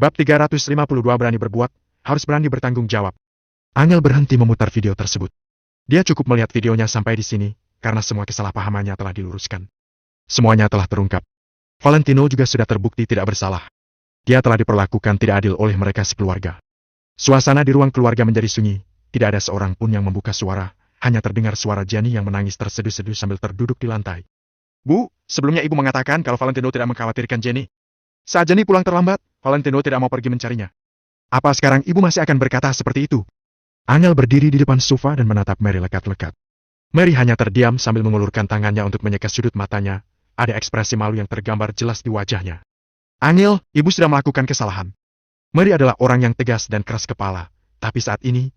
Bab 352 berani berbuat, harus berani bertanggung jawab. Angel berhenti memutar video tersebut. Dia cukup melihat videonya sampai di sini, karena semua kesalahpahamannya telah diluruskan. Semuanya telah terungkap. Valentino juga sudah terbukti tidak bersalah. Dia telah diperlakukan tidak adil oleh mereka sekeluarga. Suasana di ruang keluarga menjadi sunyi, tidak ada seorang pun yang membuka suara, hanya terdengar suara Jenny yang menangis terseduh-seduh sambil terduduk di lantai. Bu, sebelumnya ibu mengatakan kalau Valentino tidak mengkhawatirkan Jenny. Saat Jenny pulang terlambat, Valentino tidak mau pergi mencarinya. Apa sekarang ibu masih akan berkata seperti itu? Angel berdiri di depan sofa dan menatap Mary lekat-lekat. Mary hanya terdiam sambil mengulurkan tangannya untuk menyeka sudut matanya. Ada ekspresi malu yang tergambar jelas di wajahnya. Angel, ibu sudah melakukan kesalahan. Mary adalah orang yang tegas dan keras kepala, tapi saat ini,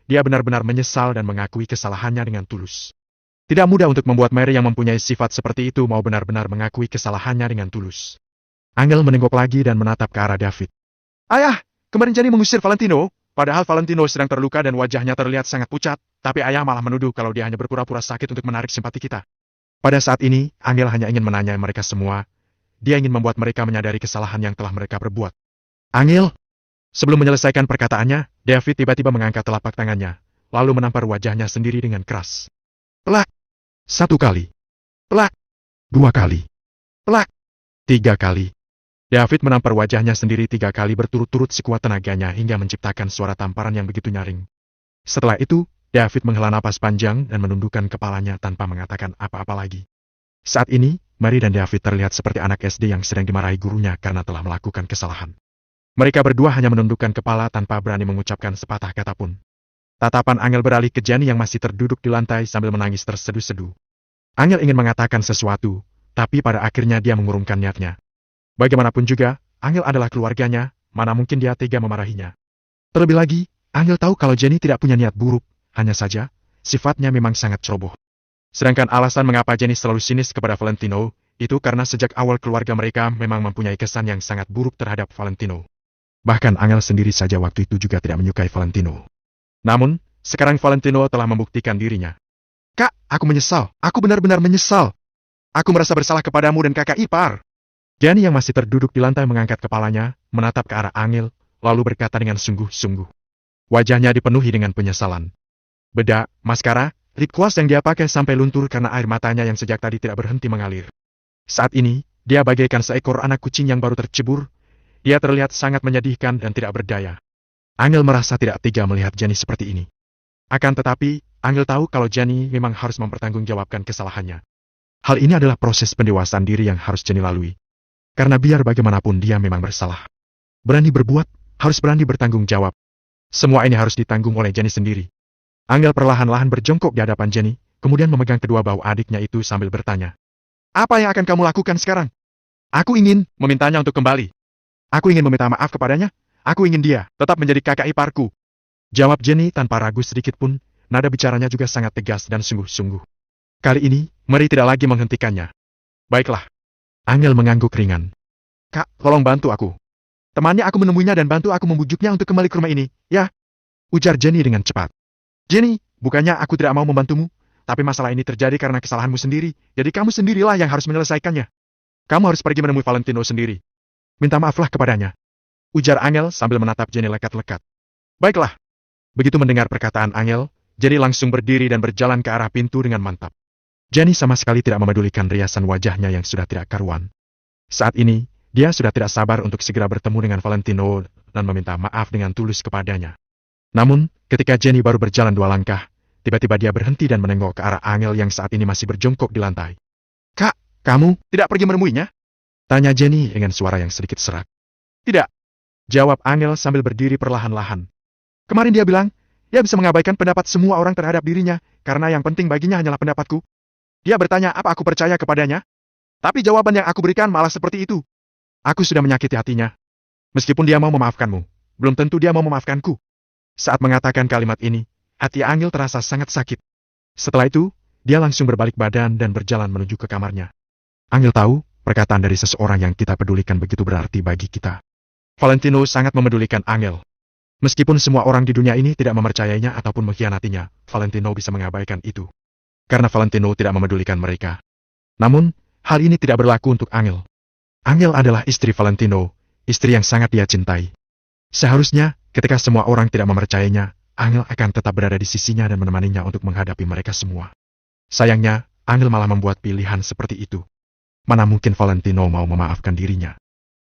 dia benar-benar menyesal dan mengakui kesalahannya dengan tulus. Tidak mudah untuk membuat Mary yang mempunyai sifat seperti itu mau benar-benar mengakui kesalahannya dengan tulus. Angel menengok lagi dan menatap ke arah David. Ayah, kemarin Jenny mengusir Valentino, padahal Valentino sedang terluka dan wajahnya terlihat sangat pucat, tapi ayah malah menuduh kalau dia hanya berpura-pura sakit untuk menarik simpati kita. Pada saat ini, Angel hanya ingin menanyai mereka semua. Dia ingin membuat mereka menyadari kesalahan yang telah mereka perbuat. Angel, sebelum menyelesaikan perkataannya, David tiba-tiba mengangkat telapak tangannya, lalu menampar wajahnya sendiri dengan keras. Pelak! 1 kali. Pelak! 2 kali. Pelak! 3 kali. David menampar wajahnya sendiri 3 kali berturut-turut sekuat tenaganya hingga menciptakan suara tamparan yang begitu nyaring. Setelah itu, David menghela napas panjang dan menundukkan kepalanya tanpa mengatakan apa-apa lagi. Saat ini, Mary dan David terlihat seperti anak SD yang sedang dimarahi gurunya karena telah melakukan kesalahan. Mereka berdua hanya menundukkan kepala tanpa berani mengucapkan sepatah kata pun. Tatapan Angel beralih ke Jenny yang masih terduduk di lantai sambil menangis terseduh-seduh. Angel ingin mengatakan sesuatu, tapi pada akhirnya dia mengurungkan niatnya. Bagaimanapun juga, Angel adalah keluarganya, mana mungkin dia tega memarahinya. Terlebih lagi, Angel tahu kalau Jenny tidak punya niat buruk, hanya saja, sifatnya memang sangat ceroboh. Sedangkan alasan mengapa Jenny selalu sinis kepada Valentino, itu karena sejak awal keluarga mereka memang mempunyai kesan yang sangat buruk terhadap Valentino. Bahkan Angel sendiri saja waktu itu juga tidak menyukai Valentino. Namun, sekarang Valentino telah membuktikan dirinya. Kak, aku menyesal, aku benar-benar menyesal. Aku merasa bersalah kepadamu dan kakak ipar. Jenny yang masih terduduk di lantai mengangkat kepalanya, menatap ke arah Angel, lalu berkata dengan sungguh-sungguh. Wajahnya dipenuhi dengan penyesalan. Bedak, maskara, lip gloss yang dia pakai sampai luntur karena air matanya yang sejak tadi tidak berhenti mengalir. Saat ini, dia bagaikan seekor anak kucing yang baru tercebur. Dia terlihat sangat menyedihkan dan tidak berdaya. Angel merasa tidak tega melihat Jenny seperti ini. Akan tetapi, Angel tahu kalau Jenny memang harus mempertanggungjawabkan kesalahannya. Hal ini adalah proses pendewasaan diri yang harus Jenny lalui. Karena biar bagaimanapun dia memang bersalah. Berani berbuat, harus berani bertanggung jawab. Semua ini harus ditanggung oleh Jenny sendiri. Angel perlahan-lahan berjongkok di hadapan Jenny, kemudian memegang kedua bahu adiknya itu sambil bertanya. Apa yang akan kamu lakukan sekarang? Aku ingin memintanya untuk kembali. Aku ingin meminta maaf kepadanya. Aku ingin dia tetap menjadi kakak iparku. Jawab Jenny tanpa ragu sedikit pun, nada bicaranya juga sangat tegas dan sungguh-sungguh. Kali ini, Mary tidak lagi menghentikannya. Baiklah. Angel mengangguk ringan. Kak, tolong bantu aku. Temannya aku menemuinya dan bantu aku membujuknya untuk kembali ke rumah ini, ya? Ujar Jenny dengan cepat. Jenny, bukannya aku tidak mau membantumu, tapi masalah ini terjadi karena kesalahanmu sendiri, jadi kamu sendirilah yang harus menyelesaikannya. Kamu harus pergi menemui Valentino sendiri. Minta maaflah kepadanya. Ujar Angel sambil menatap Jenny lekat-lekat. Baiklah. Begitu mendengar perkataan Angel, Jenny langsung berdiri dan berjalan ke arah pintu dengan mantap. Jenny sama sekali tidak memedulikan riasan wajahnya yang sudah tidak karuan. Saat ini, dia sudah tidak sabar untuk segera bertemu dengan Valentino dan meminta maaf dengan tulus kepadanya. Namun, ketika Jenny baru berjalan 2 langkah, tiba-tiba dia berhenti dan menengok ke arah Angel yang saat ini masih berjongkok di lantai. Kak, kamu tidak pergi menemuinya? Tanya Jenny dengan suara yang sedikit serak. Tidak. Jawab Angel sambil berdiri perlahan-lahan. Kemarin dia bilang, dia bisa mengabaikan pendapat semua orang terhadap dirinya, karena yang penting baginya hanyalah pendapatku. Dia bertanya apa aku percaya kepadanya. Tapi jawaban yang aku berikan malah seperti itu. Aku sudah menyakiti hatinya. Meskipun dia mau memaafkanmu, belum tentu dia mau memaafkanku. Saat mengatakan kalimat ini, hati Angel terasa sangat sakit. Setelah itu, dia langsung berbalik badan dan berjalan menuju ke kamarnya. Angel tahu, perkataan dari seseorang yang kita pedulikan begitu berarti bagi kita. Valentino sangat memedulikan Angel. Meskipun semua orang di dunia ini tidak mempercayainya ataupun mengkhianatinya, Valentino bisa mengabaikan itu. Karena Valentino tidak memedulikan mereka. Namun, hal ini tidak berlaku untuk Angel. Angel adalah istri Valentino, istri yang sangat dia cintai. Seharusnya, ketika semua orang tidak mempercayainya, Angel akan tetap berada di sisinya dan menemaninya untuk menghadapi mereka semua. Sayangnya, Angel malah membuat pilihan seperti itu. Mana mungkin Valentino mau memaafkan dirinya.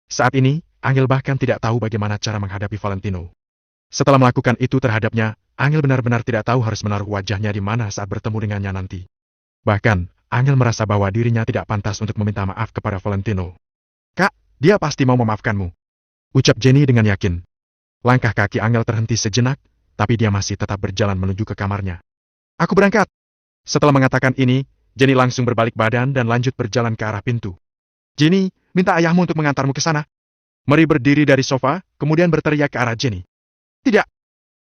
Saat ini, Angel bahkan tidak tahu bagaimana cara menghadapi Valentino. Setelah melakukan itu terhadapnya, Angel benar-benar tidak tahu harus menaruh wajahnya di mana saat bertemu dengannya nanti. Bahkan, Angel merasa bahwa dirinya tidak pantas untuk meminta maaf kepada Valentino. Kak, dia pasti mau memaafkanmu, ucap Jenny dengan yakin. Langkah kaki Angel terhenti sejenak, tapi dia masih tetap berjalan menuju ke kamarnya. Aku berangkat. Setelah mengatakan ini, Jenny langsung berbalik badan dan lanjut berjalan ke arah pintu. Jenny, minta ayahmu untuk mengantarmu ke sana. Mary berdiri dari sofa, kemudian berteriak ke arah Jenny. Tidak.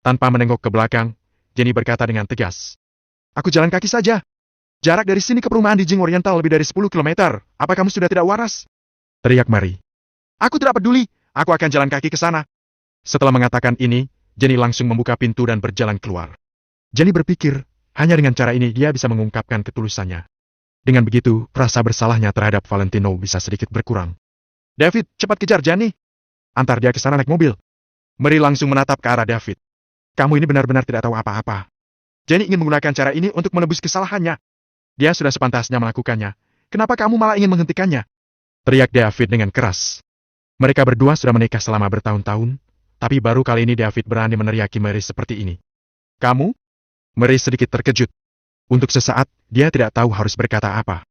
Tanpa menengok ke belakang, Jenny berkata dengan tegas. Aku jalan kaki saja. Jarak dari sini ke perumahan di Jing Oriental lebih dari 10 km. Apa kamu sudah tidak waras? Teriak Mary. Aku tidak peduli. Aku akan jalan kaki ke sana. Setelah mengatakan ini, Jenny langsung membuka pintu dan berjalan keluar. Jenny berpikir, hanya dengan cara ini dia bisa mengungkapkan ketulusannya. Dengan begitu, rasa bersalahnya terhadap Valentino bisa sedikit berkurang. David, cepat kejar Jenny. Antar dia ke sana naik mobil. Mary langsung menatap ke arah David. Kamu ini benar-benar tidak tahu apa-apa. Jenny ingin menggunakan cara ini untuk menebus kesalahannya. Dia sudah sepantasnya melakukannya. Kenapa kamu malah ingin menghentikannya? Teriak David dengan keras. Mereka berdua sudah menikah selama bertahun-tahun, tapi baru kali ini David berani meneriaki Mary seperti ini. Kamu? Mary sedikit terkejut. Untuk sesaat, dia tidak tahu harus berkata apa.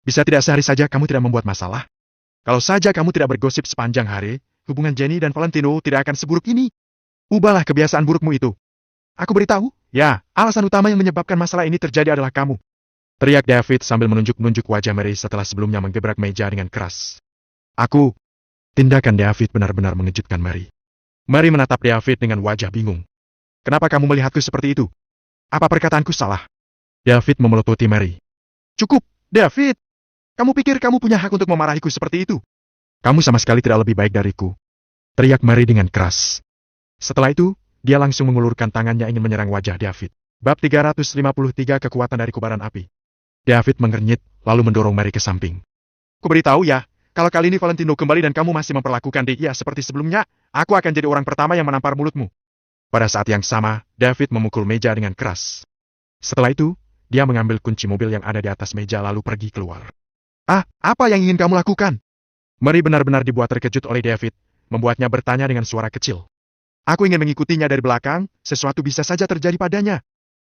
Bisa tidak sehari saja kamu tidak membuat masalah? Kalau saja kamu tidak bergosip sepanjang hari, hubungan Jenny dan Valentino tidak akan seburuk ini. Ubahlah kebiasaan burukmu itu. Aku beritahu, ya, alasan utama yang menyebabkan masalah ini terjadi adalah kamu. Teriak David sambil menunjuk-nunjuk wajah Mary setelah sebelumnya menggebrak meja dengan keras. Aku. Tindakan David benar-benar mengejutkan Mary. Mary menatap David dengan wajah bingung. Kenapa kamu melihatku seperti itu? Apa perkataanku salah? David memelototi Mary. Cukup, David. Kamu pikir kamu punya hak untuk memarahiku seperti itu? Kamu sama sekali tidak lebih baik dariku. Teriak Mary dengan keras. Setelah itu, dia langsung mengulurkan tangannya ingin menyerang wajah David. Bab 353 Kekuatan dari Kobaran Api. David mengernyit, lalu mendorong Mary ke samping. Kuberitahu ya, kalau kali ini Valentino kembali dan kamu masih memperlakukan dia seperti sebelumnya, aku akan jadi orang pertama yang menampar mulutmu. Pada saat yang sama, David memukul meja dengan keras. Setelah itu, dia mengambil kunci mobil yang ada di atas meja lalu pergi keluar. Ah, apa yang ingin kamu lakukan? Mary benar-benar dibuat terkejut oleh David, membuatnya bertanya dengan suara kecil. Aku ingin mengikutinya dari belakang, sesuatu bisa saja terjadi padanya.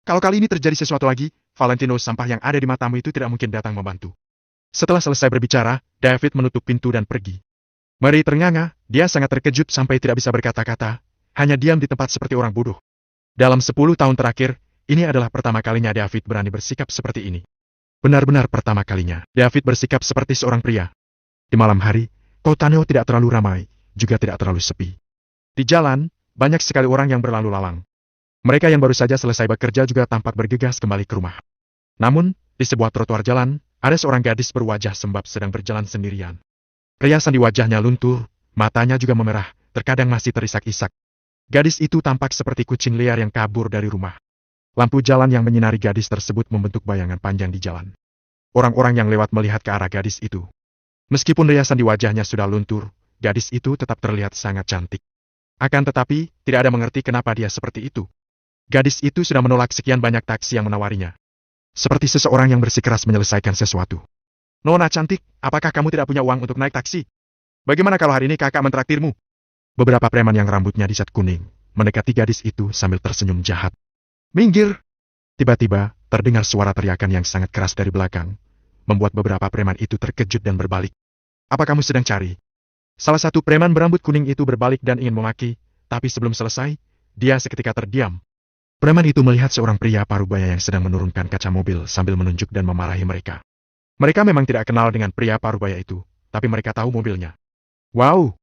Kalau kali ini terjadi sesuatu lagi, Valentino sampah yang ada di matamu itu tidak mungkin datang membantu. Setelah selesai berbicara, David menutup pintu dan pergi. Mary ternganga, dia sangat terkejut sampai tidak bisa berkata-kata, hanya diam di tempat seperti orang bodoh. Dalam 10 tahun terakhir, ini adalah pertama kalinya David berani bersikap seperti ini. Benar-benar pertama kalinya, David bersikap seperti seorang pria. Di malam hari, kota Neo tidak terlalu ramai, juga tidak terlalu sepi. Di jalan, banyak sekali orang yang berlalu lalang. Mereka yang baru saja selesai bekerja juga tampak bergegas kembali ke rumah. Namun, di sebuah trotoar jalan, ada seorang gadis berwajah sembab sedang berjalan sendirian. Riasan di wajahnya luntur, matanya juga memerah, terkadang masih terisak-isak. Gadis itu tampak seperti kucing liar yang kabur dari rumah. Lampu jalan yang menyinari gadis tersebut membentuk bayangan panjang di jalan. Orang-orang yang lewat melihat ke arah gadis itu. Meskipun riasan di wajahnya sudah luntur, gadis itu tetap terlihat sangat cantik. Akan tetapi, tidak ada mengerti kenapa dia seperti itu. Gadis itu sudah menolak sekian banyak taksi yang menawarinya. Seperti seseorang yang bersikeras menyelesaikan sesuatu. Nona cantik, apakah kamu tidak punya uang untuk naik taksi? Bagaimana kalau hari ini kakak mentraktirmu? Beberapa preman yang rambutnya dicat kuning, mendekati gadis itu sambil tersenyum jahat. Minggir! Tiba-tiba, terdengar suara teriakan yang sangat keras dari belakang, membuat beberapa preman itu terkejut dan berbalik. Apa kamu sedang cari? Salah satu preman berambut kuning itu berbalik dan ingin memaki, tapi sebelum selesai, dia seketika terdiam. Preman itu melihat seorang pria parubaya yang sedang menurunkan kaca mobil sambil menunjuk dan memarahi mereka. Mereka memang tidak kenal dengan pria parubaya itu, tapi mereka tahu mobilnya. Wow!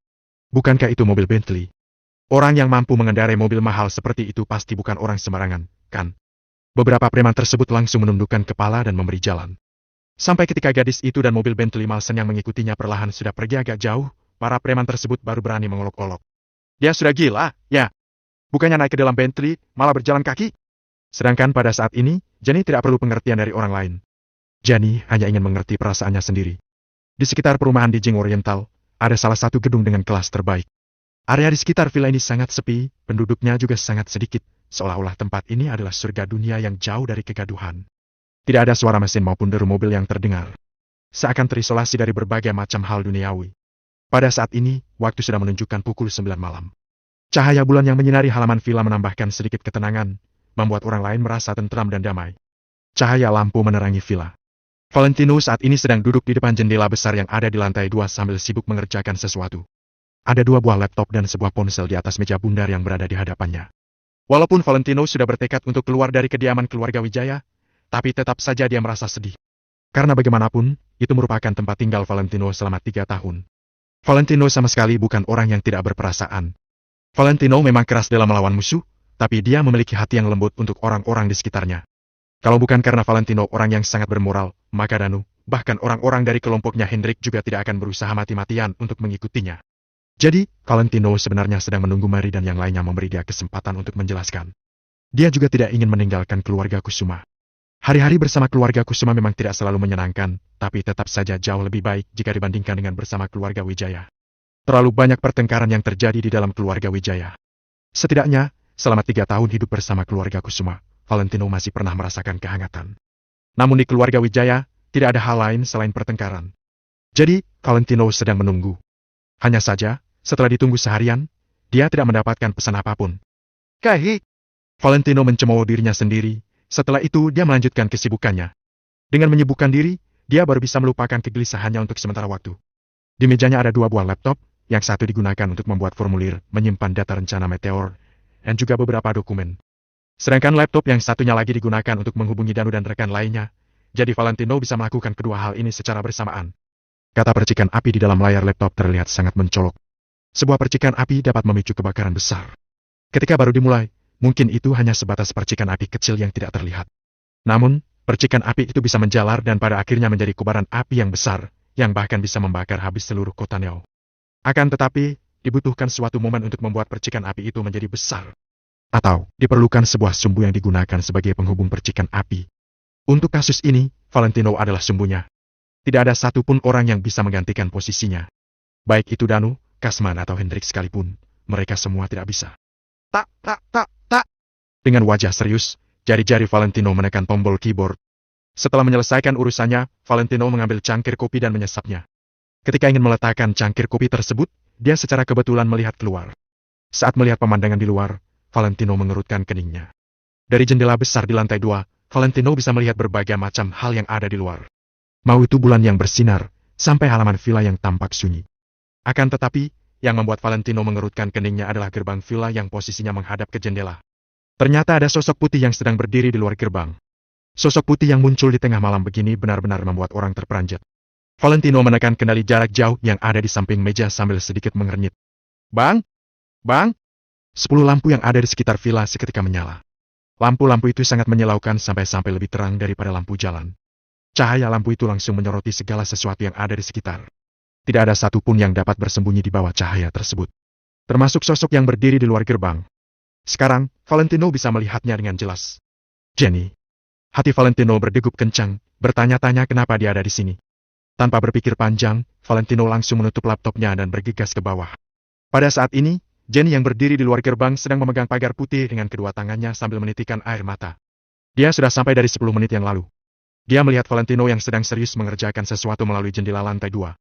Bukankah itu mobil Bentley? Orang yang mampu mengendarai mobil mahal seperti itu pasti bukan orang sembarangan, kan? Beberapa preman tersebut langsung menundukkan kepala dan memberi jalan. Sampai ketika gadis itu dan mobil Bentley Malsen yang mengikutinya perlahan sudah pergi agak jauh, para preman tersebut baru berani mengolok-olok. Dia sudah gila, ya? Bukannya naik ke dalam Bentley, malah berjalan kaki. Sedangkan pada saat ini, Jenny tidak perlu pengertian dari orang lain. Jenny hanya ingin mengerti perasaannya sendiri. Di sekitar perumahan di Jing Oriental, ada salah satu gedung dengan kelas terbaik. Area di sekitar villa ini sangat sepi, penduduknya juga sangat sedikit, seolah-olah tempat ini adalah surga dunia yang jauh dari kegaduhan. Tidak ada suara mesin maupun deru mobil yang terdengar. Seakan terisolasi dari berbagai macam hal duniawi. Pada saat ini, waktu sudah menunjukkan pukul 9 malam. Cahaya bulan yang menyinari halaman villa menambahkan sedikit ketenangan, membuat orang lain merasa tentram dan damai. Cahaya lampu menerangi villa. Valentino saat ini sedang duduk di depan jendela besar yang ada di lantai 2 sambil sibuk mengerjakan sesuatu. Ada 2 buah laptop dan sebuah ponsel di atas meja bundar yang berada di hadapannya. Walaupun Valentino sudah bertekad untuk keluar dari kediaman keluarga Wijaya, tapi tetap saja dia merasa sedih. Karena bagaimanapun, itu merupakan tempat tinggal Valentino selama 3 tahun. Valentino sama sekali bukan orang yang tidak berperasaan. Valentino memang keras dalam melawan musuh, tapi dia memiliki hati yang lembut untuk orang-orang di sekitarnya. Kalau bukan karena Valentino orang yang sangat bermoral, maka Danu, bahkan orang-orang dari kelompoknya Hendrik juga tidak akan berusaha mati-matian untuk mengikutinya. Jadi, Valentino sebenarnya sedang menunggu Mary dan yang lainnya memberi dia kesempatan untuk menjelaskan. Dia juga tidak ingin meninggalkan keluarga Kusuma. Hari-hari bersama keluarga Kusuma memang tidak selalu menyenangkan, tapi tetap saja jauh lebih baik jika dibandingkan dengan bersama keluarga Wijaya. Terlalu banyak pertengkaran yang terjadi di dalam keluarga Wijaya. Setidaknya, selama 3 tahun hidup bersama keluarga Kusuma, Valentino masih pernah merasakan kehangatan. Namun di keluarga Wijaya, tidak ada hal lain selain pertengkaran. Jadi, Valentino sedang menunggu. Hanya saja, setelah ditunggu seharian, dia tidak mendapatkan pesan apapun. Kahi! Valentino mencemooh dirinya sendiri, setelah itu dia melanjutkan kesibukannya. Dengan menyibukkan diri, dia baru bisa melupakan kegelisahannya untuk sementara waktu. Di mejanya ada 2 buah laptop, yang satu digunakan untuk membuat formulir, menyimpan data rencana meteor, dan juga beberapa dokumen. Sedangkan laptop yang satunya lagi digunakan untuk menghubungi Danu dan rekan lainnya, jadi Valentino bisa melakukan kedua hal ini secara bersamaan. Kata percikan api di dalam layar laptop terlihat sangat mencolok. Sebuah percikan api dapat memicu kebakaran besar. Ketika baru dimulai, mungkin itu hanya sebatas percikan api kecil yang tidak terlihat. Namun, percikan api itu bisa menjalar dan pada akhirnya menjadi kobaran api yang besar, yang bahkan bisa membakar habis seluruh kota Neo. Akan tetapi, dibutuhkan suatu momen untuk membuat percikan api itu menjadi besar. Atau, diperlukan sebuah sumbu yang digunakan sebagai penghubung percikan api. Untuk kasus ini, Valentino adalah sumbunya. Tidak ada satupun orang yang bisa menggantikan posisinya. Baik itu Danu, Kasman atau Hendrik sekalipun, mereka semua tidak bisa. Tak. Dengan wajah serius, jari-jari Valentino menekan tombol keyboard. Setelah menyelesaikan urusannya, Valentino mengambil cangkir kopi dan menyesapnya. Ketika ingin meletakkan cangkir kopi tersebut, dia secara kebetulan melihat keluar. Saat melihat pemandangan di luar, Valentino mengerutkan keningnya. Dari jendela besar di lantai 2, Valentino bisa melihat berbagai macam hal yang ada di luar. Mau itu bulan yang bersinar, sampai halaman villa yang tampak sunyi. Akan tetapi, yang membuat Valentino mengerutkan keningnya adalah gerbang villa yang posisinya menghadap ke jendela. Ternyata ada sosok putih yang sedang berdiri di luar gerbang. Sosok putih yang muncul di tengah malam begini benar-benar membuat orang terperanjat. Valentino menekan kendali jarak jauh yang ada di samping meja sambil sedikit mengernyit. Bang! 10 lampu yang ada di sekitar villa seketika menyala. Lampu-lampu itu sangat menyilaukan sampai lebih terang daripada lampu jalan. Cahaya lampu itu langsung menyoroti segala sesuatu yang ada di sekitar. Tidak ada satupun yang dapat bersembunyi di bawah cahaya tersebut. Termasuk sosok yang berdiri di luar gerbang. Sekarang, Valentino bisa melihatnya dengan jelas. Jenny. Hati Valentino berdegup kencang, bertanya-tanya kenapa dia ada di sini. Tanpa berpikir panjang, Valentino langsung menutup laptopnya dan bergegas ke bawah. Pada saat ini, Jenny yang berdiri di luar gerbang sedang memegang pagar putih dengan kedua tangannya sambil menitikkan air mata. Dia sudah sampai dari 10 menit yang lalu. Dia melihat Valentino yang sedang serius mengerjakan sesuatu melalui jendela lantai 2.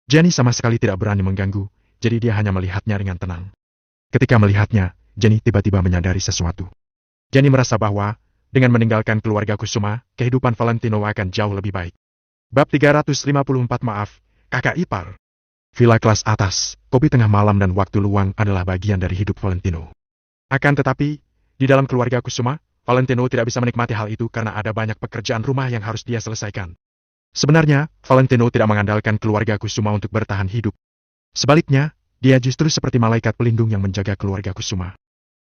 Jenny sama sekali tidak berani mengganggu, jadi dia hanya melihatnya dengan tenang. Ketika melihatnya, Jenny tiba-tiba menyadari sesuatu. Jenny merasa bahwa, dengan meninggalkan keluarga Kusuma, kehidupan Valentino akan jauh lebih baik. Bab 354 Maaf, kakak ipar. Villa kelas atas, kopi tengah malam dan waktu luang adalah bagian dari hidup Valentino. Akan tetapi, di dalam keluarga Kusuma, Valentino tidak bisa menikmati hal itu karena ada banyak pekerjaan rumah yang harus dia selesaikan. Sebenarnya, Valentino tidak mengandalkan keluarga Kusuma untuk bertahan hidup. Sebaliknya, dia justru seperti malaikat pelindung yang menjaga keluarga Kusuma.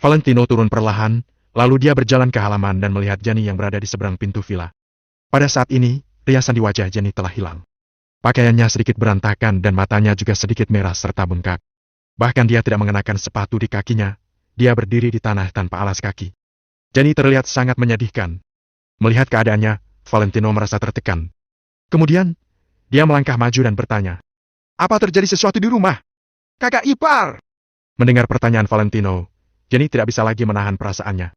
Valentino turun perlahan, lalu dia berjalan ke halaman dan melihat Jenny yang berada di seberang pintu villa. Pada saat ini, riasan di wajah Jenny telah hilang. Pakaiannya sedikit berantakan dan matanya juga sedikit merah serta bengkak. Bahkan dia tidak mengenakan sepatu di kakinya, dia berdiri di tanah tanpa alas kaki. Jenny terlihat sangat menyedihkan. Melihat keadaannya, Valentino merasa tertekan. Kemudian, dia melangkah maju dan bertanya, "Apa terjadi sesuatu di rumah? Kakak ipar!" Mendengar pertanyaan Valentino, Jenny tidak bisa lagi menahan perasaannya.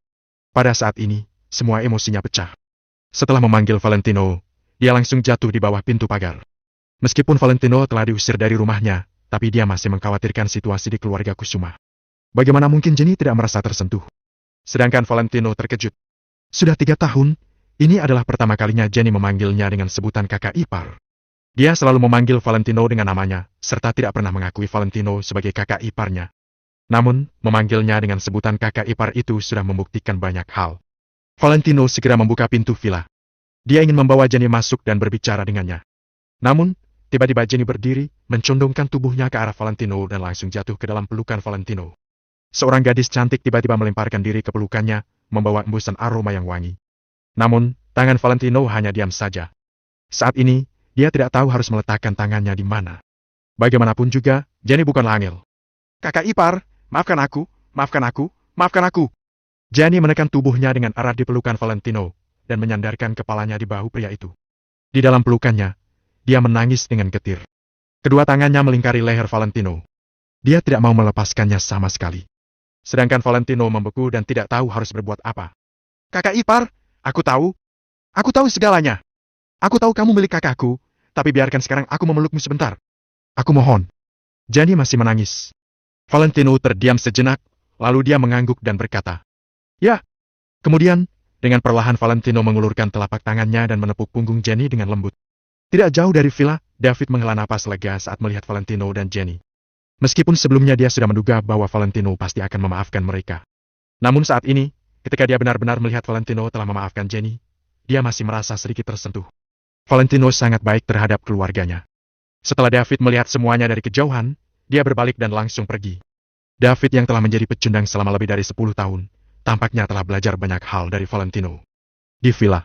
Pada saat ini, semua emosinya pecah. Setelah memanggil Valentino, dia langsung jatuh di bawah pintu pagar. Meskipun Valentino telah diusir dari rumahnya, tapi dia masih mengkhawatirkan situasi di keluarga Kusuma. Bagaimana mungkin Jenny tidak merasa tersentuh? Sedangkan Valentino terkejut. Sudah 3 tahun, ini adalah pertama kalinya Jenny memanggilnya dengan sebutan kakak ipar. Dia selalu memanggil Valentino dengan namanya, serta tidak pernah mengakui Valentino sebagai kakak iparnya. Namun, memanggilnya dengan sebutan kakak ipar itu sudah membuktikan banyak hal. Valentino segera membuka pintu villa. Dia ingin membawa Jenny masuk dan berbicara dengannya. Namun, tiba-tiba Jenny berdiri, mencondongkan tubuhnya ke arah Valentino dan langsung jatuh ke dalam pelukan Valentino. Seorang gadis cantik tiba-tiba melemparkan diri ke pelukannya, membawa embusan aroma yang wangi. Namun, tangan Valentino hanya diam saja. Saat ini, dia tidak tahu harus meletakkan tangannya di mana. Bagaimanapun juga, Jenny bukanlah angel. Kakak ipar, maafkan aku, maafkan aku, maafkan aku. Jenny menekan tubuhnya dengan erat di pelukan Valentino, dan menyandarkan kepalanya di bahu pria itu. Di dalam pelukannya, dia menangis dengan getir. Kedua tangannya melingkari leher Valentino. Dia tidak mau melepaskannya sama sekali. Sedangkan Valentino membeku dan tidak tahu harus berbuat apa. Kakak ipar, aku tahu segalanya. Aku tahu kamu milik kakakku, tapi biarkan sekarang aku memelukmu sebentar. Aku mohon. Jenny masih menangis. Valentino terdiam sejenak, lalu dia mengangguk dan berkata, "Ya." Kemudian, dengan perlahan Valentino mengulurkan telapak tangannya dan menepuk punggung Jenny dengan lembut. Tidak jauh dari villa, David menghela napas lega saat melihat Valentino dan Jenny. Meskipun sebelumnya dia sudah menduga bahwa Valentino pasti akan memaafkan mereka. Namun saat ini, ketika dia benar-benar melihat Valentino telah memaafkan Jenny, dia masih merasa sedikit tersentuh. Valentino sangat baik terhadap keluarganya. Setelah David melihat semuanya dari kejauhan, dia berbalik dan langsung pergi. David yang telah menjadi pecundang selama lebih dari 10 tahun, tampaknya telah belajar banyak hal dari Valentino. Di villa.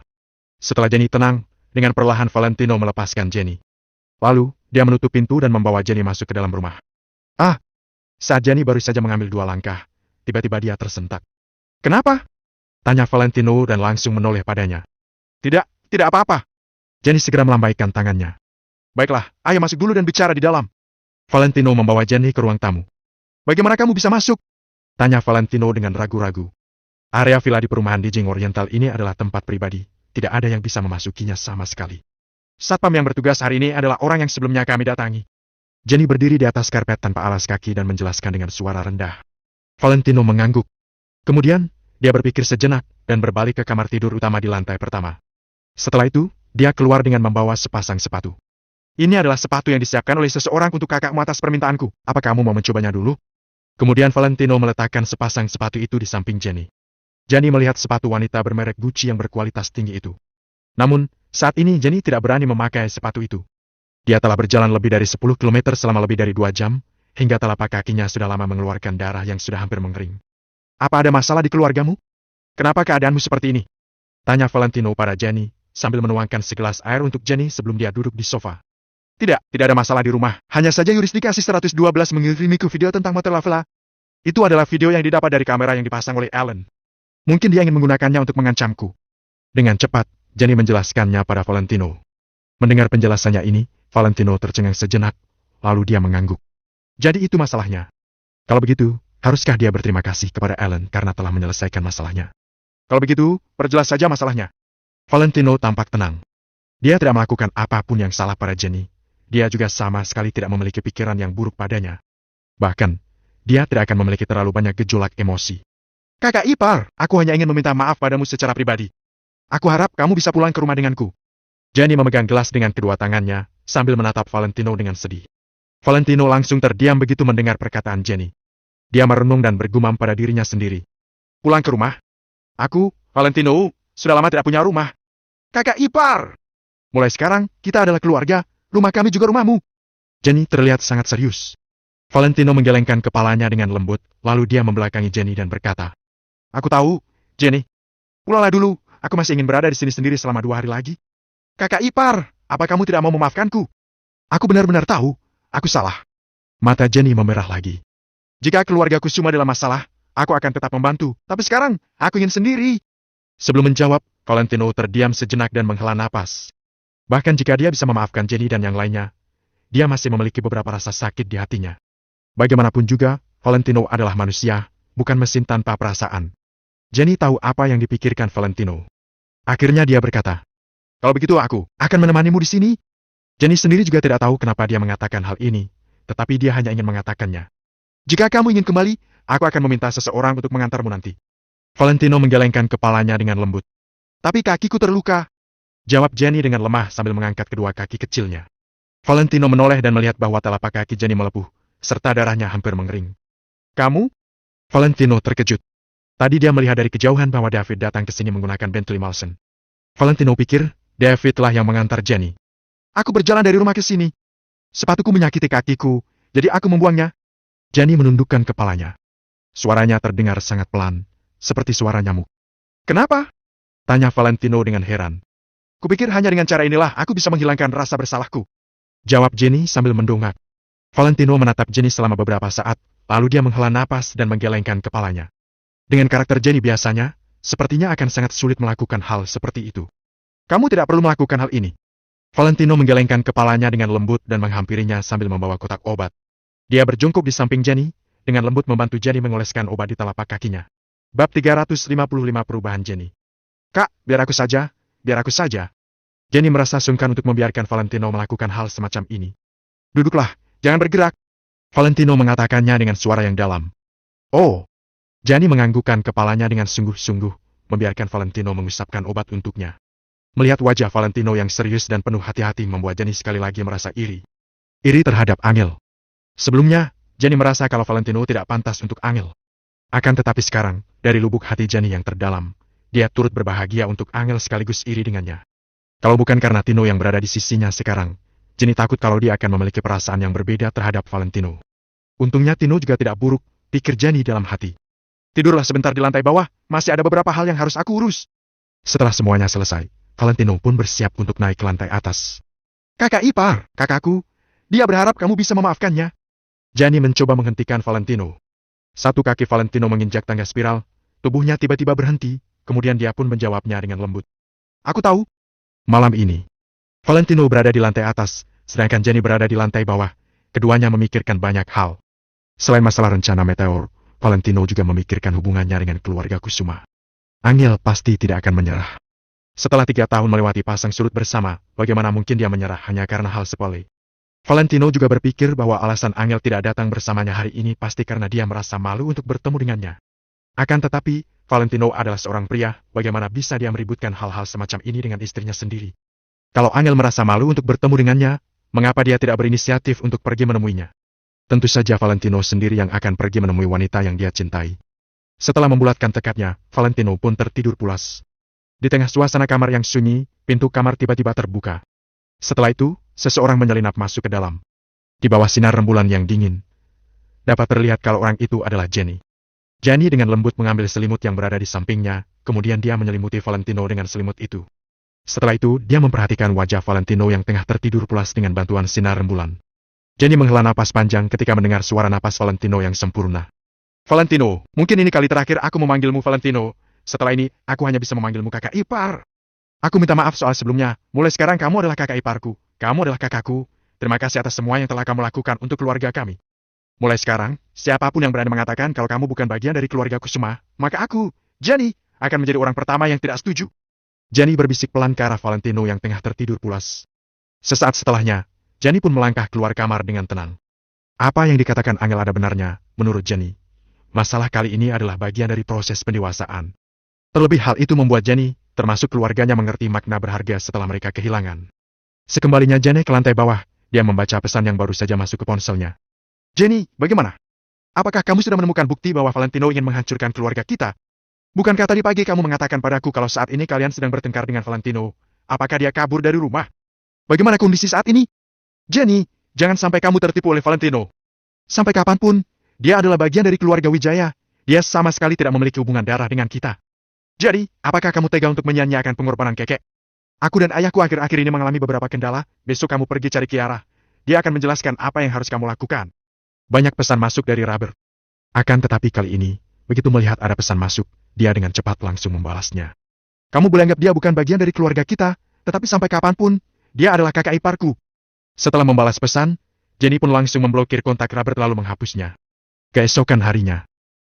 Setelah Jenny tenang, dengan perlahan Valentino melepaskan Jenny. Lalu, dia menutup pintu dan membawa Jenny masuk ke dalam rumah. Saat Jenny baru saja mengambil 2 langkah, tiba-tiba dia tersentak. Kenapa? Tanya Valentino dan langsung menoleh padanya. Tidak apa-apa. Jenny segera melambaikan tangannya. Baiklah, ayo masuk dulu dan bicara di dalam. Valentino membawa Jenny ke ruang tamu. Bagaimana kamu bisa masuk? Tanya Valentino dengan ragu-ragu. Area villa di perumahan di Jing Oriental ini adalah tempat pribadi, tidak ada yang bisa memasukinya sama sekali. Satpam yang bertugas hari ini adalah orang yang sebelumnya kami datangi. Jenny berdiri di atas karpet tanpa alas kaki dan menjelaskan dengan suara rendah. Valentino mengangguk. Kemudian, dia berpikir sejenak dan berbalik ke kamar tidur utama di lantai pertama. Setelah itu, dia keluar dengan membawa sepasang sepatu. Ini adalah sepatu yang disiapkan oleh seseorang untuk kakakmu atas permintaanku. Apa kamu mau mencobanya dulu? Kemudian Valentino meletakkan sepasang sepatu itu di samping Jenny. Jenny melihat sepatu wanita bermerek Gucci yang berkualitas tinggi itu. Namun, saat ini Jenny tidak berani memakai sepatu itu. Dia telah berjalan lebih dari 10 km selama lebih dari 2 jam, hingga telapak kakinya sudah lama mengeluarkan darah yang sudah hampir mengering. Apa ada masalah di keluargamu? Kenapa keadaanmu seperti ini? Tanya Valentino pada Jenny, sambil menuangkan segelas air untuk Jenny sebelum dia duduk di sofa. Tidak ada masalah di rumah. Hanya saja Yurisdikasi 112 mengirimiku video tentang motor Lavela. Itu adalah video yang didapat dari kamera yang dipasang oleh Alan. Mungkin dia ingin menggunakannya untuk mengancamku. Dengan cepat, Jenny menjelaskannya pada Valentino. Mendengar penjelasannya ini, Valentino tercengang sejenak, lalu dia mengangguk. Jadi itu masalahnya. Kalau begitu, haruskah dia berterima kasih kepada Alan karena telah menyelesaikan masalahnya? Kalau begitu, perjelas saja masalahnya. Valentino tampak tenang. Dia tidak melakukan apapun yang salah pada Jenny. Dia juga sama sekali tidak memiliki pikiran yang buruk padanya. Bahkan, dia tidak akan memiliki terlalu banyak gejolak emosi. Kakak ipar, aku hanya ingin meminta maaf padamu secara pribadi. Aku harap kamu bisa pulang ke rumah denganku. Jenny memegang gelas dengan kedua tangannya, sambil menatap Valentino dengan sedih. Valentino langsung terdiam begitu mendengar perkataan Jenny. Dia merenung dan bergumam pada dirinya sendiri. Pulang ke rumah? Aku, Valentino, sudah lama tidak punya rumah. Kakak ipar! Mulai sekarang, kita adalah keluarga, rumah kami juga rumahmu. Jenny terlihat sangat serius. Valentino menggelengkan kepalanya dengan lembut, lalu dia membelakangi Jenny dan berkata, Aku tahu, Jenny. Pulanglah dulu, aku masih ingin berada di sini sendiri selama 2 hari lagi. Kakak ipar, apa kamu tidak mau memaafkanku? Aku benar-benar tahu, aku salah. Mata Jenny memerah lagi. Jika keluarga Kusuma dalam masalah, aku akan tetap membantu, tapi sekarang, aku ingin sendiri. Sebelum menjawab, Valentino terdiam sejenak dan menghela napas. Bahkan jika dia bisa memaafkan Jenny dan yang lainnya, dia masih memiliki beberapa rasa sakit di hatinya. Bagaimanapun juga, Valentino adalah manusia, bukan mesin tanpa perasaan. Jenny tahu apa yang dipikirkan Valentino. Akhirnya dia berkata, "Kalau begitu aku akan menemanimu di sini." Jenny sendiri juga tidak tahu kenapa dia mengatakan hal ini, tetapi dia hanya ingin mengatakannya. "Jika kamu ingin kembali, aku akan meminta seseorang untuk mengantarmu nanti." Valentino menggelengkan kepalanya dengan lembut. "Tapi kakiku terluka," jawab Jenny dengan lemah sambil mengangkat kedua kaki kecilnya. Valentino menoleh dan melihat bahwa telapak kaki Jenny melepuh, serta darahnya hampir mengering. "Kamu?" Valentino terkejut. Tadi dia melihat dari kejauhan bahwa David datang ke sini menggunakan Bentley Malson. Valentino pikir, David lah yang mengantar Jenny. "Aku berjalan dari rumah ke sini. Sepatuku menyakiti kakiku, jadi aku membuangnya." Jenny menundukkan kepalanya. Suaranya terdengar sangat pelan, seperti suara nyamuk. "Kenapa?" tanya Valentino dengan heran. "Kupikir hanya dengan cara inilah aku bisa menghilangkan rasa bersalahku," jawab Jenny sambil mendongak. Valentino menatap Jenny selama beberapa saat, lalu dia menghela napas dan menggelengkan kepalanya. Dengan karakter Jenny biasanya, sepertinya akan sangat sulit melakukan hal seperti itu. "Kamu tidak perlu melakukan hal ini." Valentino menggelengkan kepalanya dengan lembut dan menghampirinya sambil membawa kotak obat. Dia berjungkuk di samping Jenny, dengan lembut membantu Jenny mengoleskan obat di telapak kakinya. Bab 355 Perubahan Jenny. "Kak, biar aku saja, biar aku saja." Jenny merasa sungkan untuk membiarkan Valentino melakukan hal semacam ini. "Duduklah, jangan bergerak," Valentino mengatakannya dengan suara yang dalam. "Oh." Jenny menganggukkan kepalanya dengan sungguh-sungguh, membiarkan Valentino mengusapkan obat untuknya. Melihat wajah Valentino yang serius dan penuh hati-hati membuat Jenny sekali lagi merasa iri. Iri terhadap Angel. Sebelumnya, Jenny merasa kalau Valentino tidak pantas untuk Angel. Akan tetapi sekarang, dari lubuk hati Jenny yang terdalam, dia turut berbahagia untuk Angel sekaligus iri dengannya. Kalau bukan karena Tino yang berada di sisinya sekarang, Jenny takut kalau dia akan memiliki perasaan yang berbeda terhadap Valentino. Untungnya Tino juga tidak buruk, pikir Jenny dalam hati. "Tidurlah sebentar di lantai bawah, masih ada beberapa hal yang harus aku urus." Setelah semuanya selesai, Valentino pun bersiap untuk naik ke lantai atas. "Kakak ipar, kakakku, dia berharap kamu bisa memaafkannya." Jenny mencoba menghentikan Valentino. Satu kaki Valentino menginjak tangga spiral, tubuhnya tiba-tiba berhenti, kemudian dia pun menjawabnya dengan lembut. "Aku tahu." Malam ini, Valentino berada di lantai atas, sedangkan Jenny berada di lantai bawah. Keduanya memikirkan banyak hal. Selain masalah rencana meteor, Valentino juga memikirkan hubungannya dengan keluarga Kusuma. Angel pasti tidak akan menyerah. Setelah 3 tahun melewati pasang surut bersama, bagaimana mungkin dia menyerah hanya karena hal sepele? Valentino juga berpikir bahwa alasan Angel tidak datang bersamanya hari ini pasti karena dia merasa malu untuk bertemu dengannya. Akan tetapi, Valentino adalah seorang pria, bagaimana bisa dia meributkan hal-hal semacam ini dengan istrinya sendiri? Kalau Angel merasa malu untuk bertemu dengannya, mengapa dia tidak berinisiatif untuk pergi menemuinya? Tentu saja Valentino sendiri yang akan pergi menemui wanita yang dia cintai. Setelah membulatkan tekadnya, Valentino pun tertidur pulas. Di tengah suasana kamar yang sunyi, pintu kamar tiba-tiba terbuka. Setelah itu, seseorang menyelinap masuk ke dalam. Di bawah sinar rembulan yang dingin, dapat terlihat kalau orang itu adalah Jenny. Jenny dengan lembut mengambil selimut yang berada di sampingnya, kemudian dia menyelimuti Valentino dengan selimut itu. Setelah itu, dia memperhatikan wajah Valentino yang tengah tertidur pulas dengan bantuan sinar rembulan. Jenny menghela napas panjang ketika mendengar suara napas Valentino yang sempurna. "Valentino, mungkin ini kali terakhir aku memanggilmu Valentino. Setelah ini, aku hanya bisa memanggilmu kakak ipar. Aku minta maaf soal sebelumnya, mulai sekarang kamu adalah kakak iparku, kamu adalah kakakku. Terima kasih atas semua yang telah kamu lakukan untuk keluarga kami. Mulai sekarang, siapapun yang berani mengatakan kalau kamu bukan bagian dari keluarga Kusuma, maka aku, Jenny, akan menjadi orang pertama yang tidak setuju." Jenny berbisik pelan ke arah Valentino yang tengah tertidur pulas. Sesaat setelahnya, Jenny pun melangkah keluar kamar dengan tenang. Apa yang dikatakan Angel ada benarnya, menurut Jenny. Masalah kali ini adalah bagian dari proses pendewasaan. Terlebih hal itu membuat Jenny, termasuk keluarganya mengerti makna berharga setelah mereka kehilangan. Sekembalinya Jenny ke lantai bawah, dia membaca pesan yang baru saja masuk ke ponselnya. "Jenny, bagaimana? Apakah kamu sudah menemukan bukti bahwa Valentino ingin menghancurkan keluarga kita? Bukankah tadi pagi kamu mengatakan padaku kalau saat ini kalian sedang bertengkar dengan Valentino? Apakah dia kabur dari rumah? Bagaimana kondisi saat ini? Jenny, jangan sampai kamu tertipu oleh Valentino. Sampai kapanpun, dia adalah bagian dari keluarga Wijaya. Dia sama sekali tidak memiliki hubungan darah dengan kita. Jadi, apakah kamu tega untuk menyia-nyiakan pengorbanan Kekek? Aku dan ayahku akhir-akhir ini mengalami beberapa kendala. Besok kamu pergi cari Kiara. Dia akan menjelaskan apa yang harus kamu lakukan." Banyak pesan masuk dari Robert. Akan tetapi kali ini, begitu melihat ada pesan masuk, dia dengan cepat langsung membalasnya. "Kamu boleh anggap dia bukan bagian dari keluarga kita, tetapi sampai kapanpun, dia adalah kakak iparku." Setelah membalas pesan, Jenny pun langsung memblokir kontak Robert lalu menghapusnya. Keesokan harinya,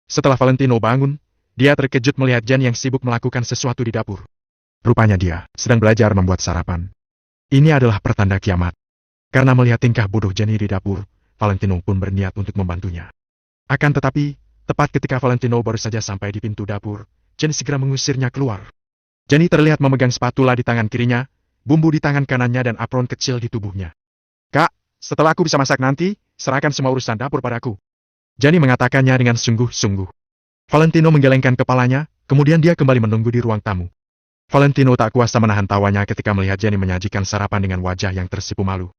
setelah Valentino bangun, dia terkejut melihat Jenny yang sibuk melakukan sesuatu di dapur. Rupanya dia sedang belajar membuat sarapan. Ini adalah pertanda kiamat. Karena melihat tingkah bodoh Jenny di dapur, Valentino pun berniat untuk membantunya. Akan tetapi, tepat ketika Valentino baru saja sampai di pintu dapur, Jenny segera mengusirnya keluar. Jenny terlihat memegang spatula di tangan kirinya, bumbu di tangan kanannya dan apron kecil di tubuhnya. "Kak, setelah aku bisa masak nanti, serahkan semua urusan dapur padaku," Jenny mengatakannya dengan sungguh-sungguh. Valentino menggelengkan kepalanya, kemudian dia kembali menunggu di ruang tamu. Valentino tak kuasa menahan tawanya ketika melihat Jenny menyajikan sarapan dengan wajah yang tersipu malu.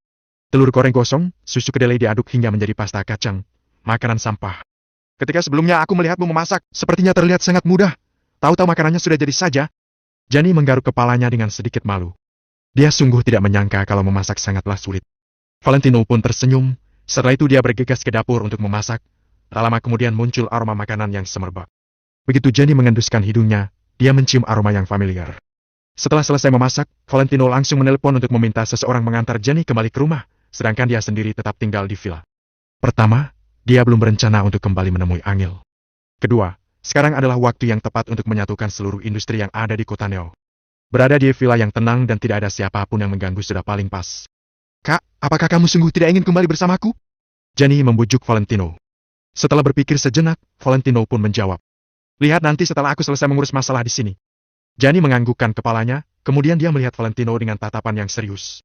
Telur goreng gosong, susu kedelai diaduk hingga menjadi pasta kacang, makanan sampah. "Ketika sebelumnya aku melihatmu memasak, sepertinya terlihat sangat mudah. Tahu-tahu makanannya sudah jadi saja." Jenny menggaruk kepalanya dengan sedikit malu. Dia sungguh tidak menyangka kalau memasak sangatlah sulit. Valentino pun tersenyum, setelah itu dia bergegas ke dapur untuk memasak. Tak lama kemudian muncul aroma makanan yang semerbak. Begitu Jenny mengenduskan hidungnya, dia mencium aroma yang familiar. Setelah selesai memasak, Valentino langsung menelpon untuk meminta seseorang mengantar Jenny kembali ke rumah, sedangkan dia sendiri tetap tinggal di villa. Pertama, dia belum berencana untuk kembali menemui Angel. Kedua, sekarang adalah waktu yang tepat untuk menyatukan seluruh industri yang ada di kota Neo. Berada di villa yang tenang dan tidak ada siapapun yang mengganggu sudah paling pas. "Kak, apakah kamu sungguh tidak ingin kembali bersamaku?" Jenny membujuk Valentino. Setelah berpikir sejenak, Valentino pun menjawab, "Lihat nanti setelah aku selesai mengurus masalah di sini." Jenny menganggukkan kepalanya, kemudian dia melihat Valentino dengan tatapan yang serius.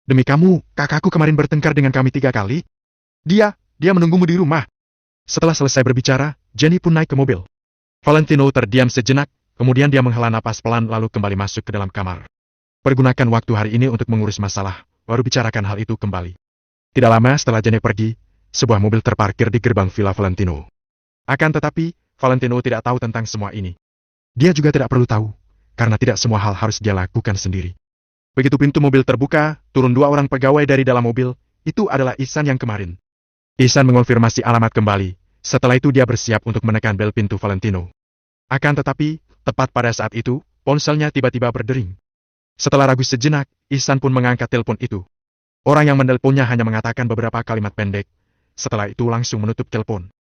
"Demi kamu, kakakku kemarin bertengkar dengan kami 3 kali. Dia menunggumu di rumah." Setelah selesai berbicara, Jenny pun naik ke mobil. Valentino terdiam sejenak, kemudian dia menghela napas pelan lalu kembali masuk ke dalam kamar. Pergunakan waktu hari ini untuk mengurus masalah, baru bicarakan hal itu kembali. Tidak lama setelah Jenny pergi, sebuah mobil terparkir di gerbang villa Valentino. Akan tetapi, Valentino tidak tahu tentang semua ini. Dia juga tidak perlu tahu, karena tidak semua hal harus dia lakukan sendiri. Begitu pintu mobil terbuka, turun 2 orang pegawai dari dalam mobil, itu adalah Ihsan yang kemarin. Ihsan mengonfirmasi alamat kembali, setelah itu dia bersiap untuk menekan bel pintu Valentino. Akan tetapi, tepat pada saat itu, ponselnya tiba-tiba berdering. Setelah ragu sejenak, Ihsan pun mengangkat telepon itu. Orang yang menelponnya hanya mengatakan beberapa kalimat pendek. Setelah itu langsung menutup telepon.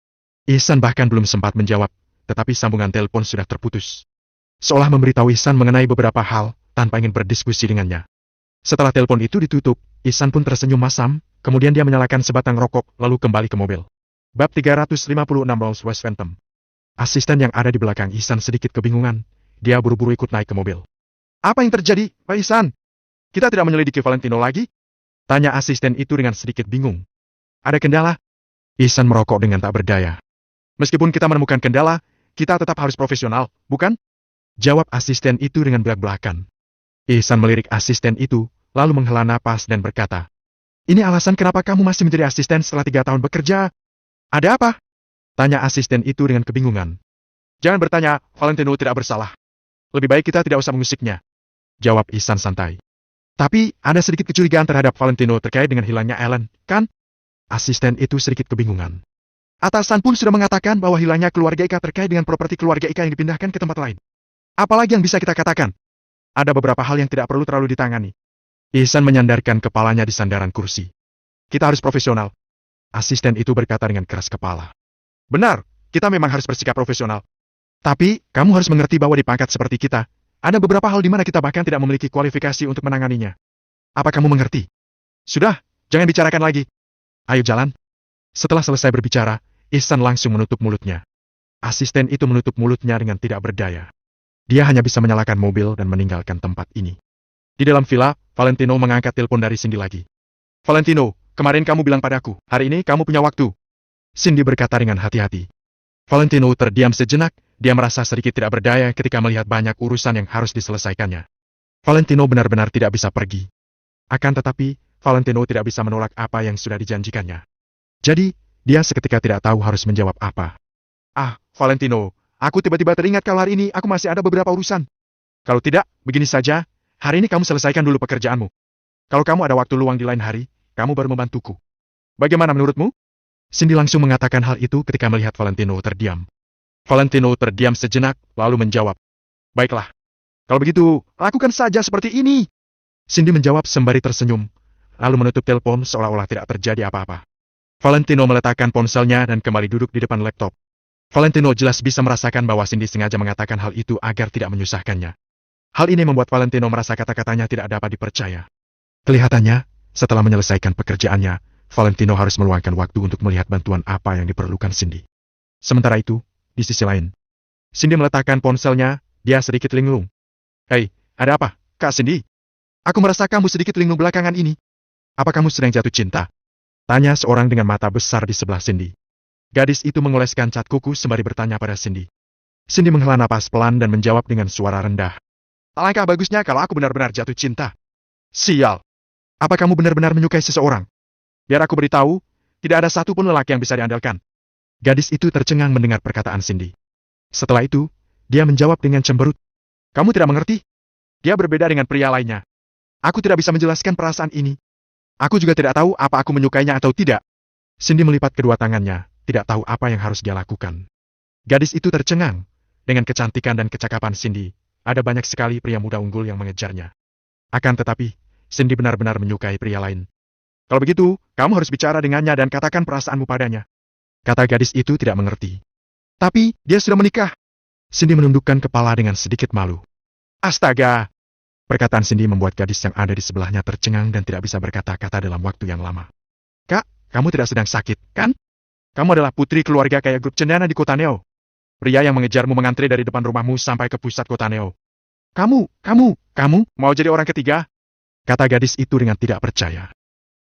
Ihsan bahkan belum sempat menjawab, tetapi sambungan telepon sudah terputus. Seolah memberitahu Ihsan mengenai beberapa hal, tanpa ingin berdiskusi dengannya. Setelah telepon itu ditutup, Ihsan pun tersenyum masam, kemudian dia menyalakan sebatang rokok, lalu kembali ke mobil. Bab 356 Rolls-Royce Phantom. Asisten yang ada di belakang Ihsan sedikit kebingungan, dia buru-buru ikut naik ke mobil. "Apa yang terjadi, Pak Ihsan? Kita tidak menyelidiki Valentino lagi?" Tanya asisten itu dengan sedikit bingung. "Ada kendala?" Ihsan merokok dengan tak berdaya. "Meskipun kita menemukan kendala, kita tetap harus profesional, bukan?" Jawab asisten itu dengan belak-belakan. Ihsan melirik asisten itu, lalu menghela napas dan berkata, "Ini alasan kenapa kamu masih menjadi asisten setelah 3 tahun bekerja?" "Ada apa?" Tanya asisten itu dengan kebingungan. "Jangan bertanya, Valentino tidak bersalah. Lebih baik kita tidak usah mengusiknya," jawab Ihsan santai. "Tapi, ada sedikit kecurigaan terhadap Valentino terkait dengan hilangnya Ellen, kan?" Asisten itu sedikit kebingungan. "Atasan pun sudah mengatakan bahwa hilangnya keluarga Ika terkait dengan properti keluarga Ika yang dipindahkan ke tempat lain. Apalagi yang bisa kita katakan? Ada beberapa hal yang tidak perlu terlalu ditangani." Ihsan menyandarkan kepalanya di sandaran kursi. "Kita harus profesional." Asisten itu berkata dengan keras kepala. "Benar, kita memang harus bersikap profesional. Tapi, kamu harus mengerti bahwa di pangkat seperti kita, ada beberapa hal di mana kita bahkan tidak memiliki kualifikasi untuk menanganinya. Apa kamu mengerti? Sudah, jangan bicarakan lagi. Ayo jalan." Setelah selesai berbicara, Ihsan langsung menutup mulutnya. Asisten itu menutup mulutnya dengan tidak berdaya. Dia hanya bisa menyalakan mobil dan meninggalkan tempat ini. Di dalam villa, Valentino mengangkat telepon dari Cindy lagi. "Valentino, kemarin kamu bilang padaku, hari ini kamu punya waktu." Cindy berkata dengan hati-hati. Valentino terdiam sejenak, dia merasa sedikit tidak berdaya ketika melihat banyak urusan yang harus diselesaikannya. Valentino benar-benar tidak bisa pergi. Akan tetapi, Valentino tidak bisa menolak apa yang sudah dijanjikannya. Jadi, dia seketika tidak tahu harus menjawab apa. "Ah, Valentino, aku tiba-tiba teringat kalau hari ini aku masih ada beberapa urusan. Kalau tidak, begini saja, hari ini kamu selesaikan dulu pekerjaanmu. Kalau kamu ada waktu luang di lain hari, kamu baru membantuku. Bagaimana menurutmu?" Cindy langsung mengatakan hal itu ketika melihat Valentino terdiam. Valentino terdiam sejenak, lalu menjawab, "Baiklah. Kalau begitu, lakukan saja seperti ini." Cindy menjawab sembari tersenyum, lalu menutup telepon seolah-olah tidak terjadi apa-apa. Valentino meletakkan ponselnya dan kembali duduk di depan laptop. Valentino jelas bisa merasakan bahwa Cindy sengaja mengatakan hal itu agar tidak menyusahkannya. Hal ini membuat Valentino merasa kata-katanya tidak dapat dipercaya. Kelihatannya, setelah menyelesaikan pekerjaannya, Valentino harus meluangkan waktu untuk melihat bantuan apa yang diperlukan Cindy. Sementara itu, di sisi lain, Cindy meletakkan ponselnya, dia sedikit linglung. Hei, ada apa, Kak Cindy? Aku merasa kamu sedikit linglung belakangan ini. Apa kamu sedang jatuh cinta? Tanya seorang dengan mata besar di sebelah Cindy. Gadis itu mengoleskan cat kuku sembari bertanya pada Cindy. Cindy menghela napas pelan dan menjawab dengan suara rendah. Alangkah bagusnya kalau aku benar-benar jatuh cinta. Sial. Apa kamu benar-benar menyukai seseorang? Biar aku beritahu, tidak ada satupun lelaki yang bisa diandalkan. Gadis itu tercengang mendengar perkataan Cindy. Setelah itu, dia menjawab dengan cemberut. Kamu tidak mengerti? Dia berbeda dengan pria lainnya. Aku tidak bisa menjelaskan perasaan ini. Aku juga tidak tahu apa aku menyukainya atau tidak. Cindy melipat kedua tangannya, tidak tahu apa yang harus dia lakukan. Gadis itu tercengang. Dengan kecantikan dan kecakapan Cindy, ada banyak sekali pria muda unggul yang mengejarnya. Akan tetapi, Cindy benar-benar menyukai pria lain. Kalau begitu, kamu harus bicara dengannya dan katakan perasaanmu padanya. Kata gadis itu tidak mengerti. Tapi, dia sudah menikah. Cindy menundukkan kepala dengan sedikit malu. Astaga! Perkataan Cindy membuat gadis yang ada di sebelahnya tercengang dan tidak bisa berkata-kata dalam waktu yang lama. Kak, kamu tidak sedang sakit, kan? Kamu adalah putri keluarga kaya grup cendana di kota Neo. Pria yang mengejarmu mengantre dari depan rumahmu sampai ke pusat kota Neo. Kamu mau jadi orang ketiga? Kata gadis itu dengan tidak percaya.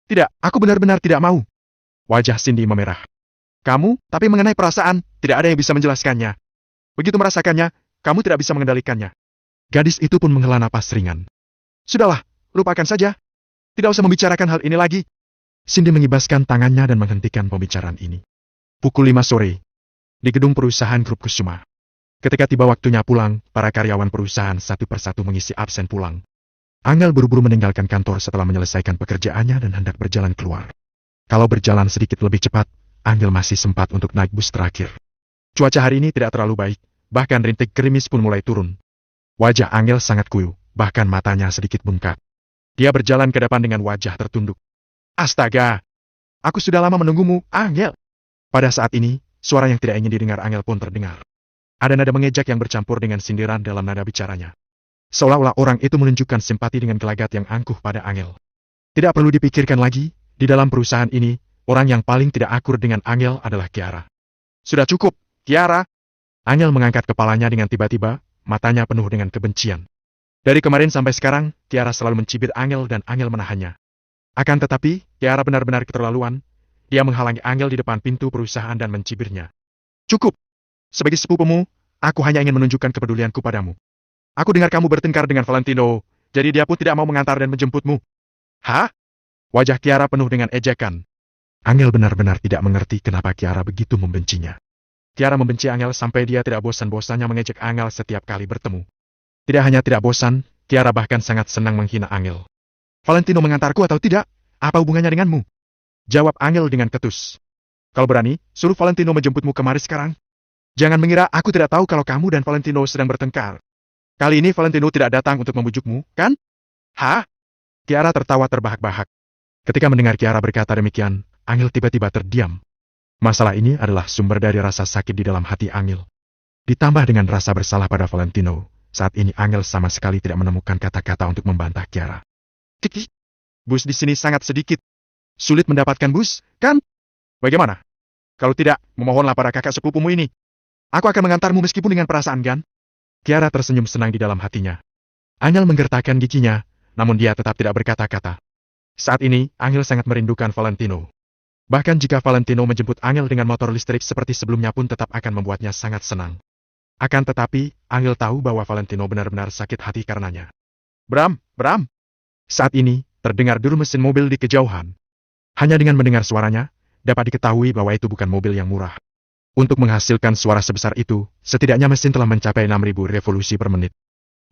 Tidak, aku benar-benar tidak mau. Wajah Cindy memerah. Kamu, tapi mengenai perasaan, tidak ada yang bisa menjelaskannya. Begitu merasakannya, kamu tidak bisa mengendalikannya. Gadis itu pun menghela napas ringan. Sudahlah, lupakan saja. Tidak usah membicarakan hal ini lagi. Cindy mengibaskan tangannya dan menghentikan pembicaraan ini. Pukul 5 sore. Di gedung perusahaan Grup Kusuma. Ketika tiba waktunya pulang, para karyawan perusahaan satu persatu mengisi absen pulang. Angel buru-buru meninggalkan kantor setelah menyelesaikan pekerjaannya dan hendak berjalan keluar. Kalau berjalan sedikit lebih cepat, Angel masih sempat untuk naik bus terakhir. Cuaca hari ini tidak terlalu baik, bahkan rintik gerimis pun mulai turun. Wajah Angel sangat kuyup, bahkan matanya sedikit bengkak. Dia berjalan ke depan dengan wajah tertunduk. Astaga! Aku sudah lama menunggumu, Angel. Pada saat ini, suara yang tidak ingin didengar Angel pun terdengar. Ada nada mengejek yang bercampur dengan sindiran dalam nada bicaranya. Seolah-olah orang itu menunjukkan simpati dengan gelagat yang angkuh pada Angel. Tidak perlu dipikirkan lagi, di dalam perusahaan ini, orang yang paling tidak akur dengan Angel adalah Kiara. Sudah cukup, Kiara! Angel mengangkat kepalanya dengan tiba-tiba, matanya penuh dengan kebencian. Dari kemarin sampai sekarang, Kiara selalu mencibir Angel dan Angel menahannya. Akan tetapi, Kiara benar-benar keterlaluan. Dia menghalangi Angel di depan pintu perusahaan dan mencibirnya. Cukup! Sebagai sepupumu, aku hanya ingin menunjukkan kepedulianku padamu. Aku dengar kamu bertengkar dengan Valentino, jadi dia pun tidak mau mengantar dan menjemputmu. Hah? Wajah Kiara penuh dengan ejekan. Angel benar-benar tidak mengerti kenapa Kiara begitu membencinya. Kiara membenci Angel sampai dia tidak bosan-bosannya mengejek Angel setiap kali bertemu. Tidak hanya tidak bosan, Kiara bahkan sangat senang menghina Angel. Valentino mengantarku atau tidak? Apa hubungannya denganmu? Jawab Angel dengan ketus. Kalau berani, suruh Valentino menjemputmu kemari sekarang. Jangan mengira aku tidak tahu kalau kamu dan Valentino sedang bertengkar. Kali ini Valentino tidak datang untuk membujukmu, kan? Hah? Kiara tertawa terbahak-bahak. Ketika mendengar Kiara berkata demikian, Angel tiba-tiba terdiam. Masalah ini adalah sumber dari rasa sakit di dalam hati Angel. Ditambah dengan rasa bersalah pada Valentino, saat ini Angel sama sekali tidak menemukan kata-kata untuk membantah Kiara. Kiki, bus di sini sangat sedikit. Sulit mendapatkan bus, kan? Bagaimana? Kalau tidak, memohonlah pada kakak sepupumu ini. Aku akan mengantarmu meskipun dengan perasaan gan. Kiara tersenyum senang di dalam hatinya. Angel menggertakkan giginya, namun dia tetap tidak berkata-kata. Saat ini, Angel sangat merindukan Valentino. Bahkan jika Valentino menjemput Angel dengan motor listrik seperti sebelumnya pun tetap akan membuatnya sangat senang. Akan tetapi, Angel tahu bahwa Valentino benar-benar sakit hati karenanya. Bram! Saat ini, terdengar duru mesin mobil di kejauhan. Hanya dengan mendengar suaranya, dapat diketahui bahwa itu bukan mobil yang murah. Untuk menghasilkan suara sebesar itu, setidaknya mesin telah mencapai 6.000 revolusi per menit.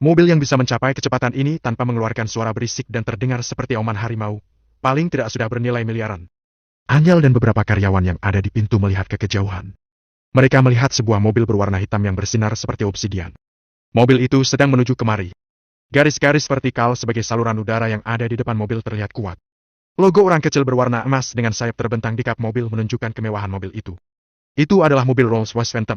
Mobil yang bisa mencapai kecepatan ini tanpa mengeluarkan suara berisik dan terdengar seperti auman harimau, paling tidak sudah bernilai miliaran. Angel dan beberapa karyawan yang ada di pintu melihat ke kejauhan. Mereka melihat sebuah mobil berwarna hitam yang bersinar seperti obsidian. Mobil itu sedang menuju kemari. Garis-garis vertikal sebagai saluran udara yang ada di depan mobil terlihat kuat. Logo orang kecil berwarna emas dengan sayap terbentang di kap mobil menunjukkan kemewahan mobil itu. Itu adalah mobil Rolls-Royce Phantom